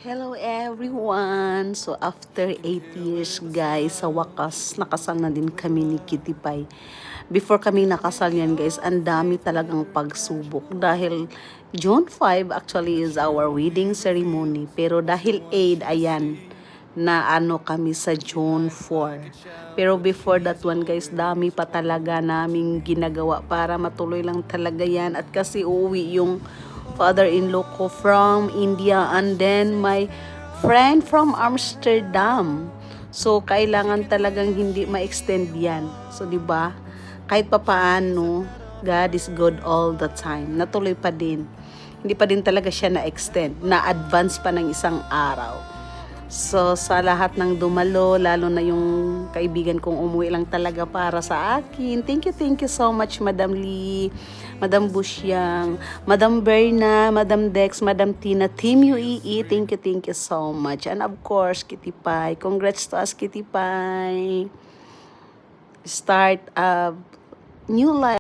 Hello everyone! So after 8 years guys, sa wakas nakasal na din kami ni Kitty Pie. Before kami nakasal yan guys, ang dami talagang pagsubok dahil June 5 actually is our wedding ceremony. Pero dahil 8, ayan, na ano kami sa June 4. Pero before that one guys, dami pa talaga naming ginagawa para matuloy lang talaga yan. At kasi uuwi yung father-in-law ko from India and then my friend from Amsterdam. So kailangan talagang hindi ma-extend 'yan. So 'di ba? Kahit papaano, God is good all the time. Natuloy pa din. Hindi pa din talaga siya na-extend, na-advance pa ng isang araw. So, sa lahat ng dumalo, lalo na yung kaibigan kong umuwi lang talaga para sa akin. Thank you so much, Madam Lee, Madam Busyang, Madam Berna, Madam Dex, Madam Tina, Team UEE. Thank you so much. And of course, Kitty Pie. Congrats to us, Kitty Pie. Start a new life.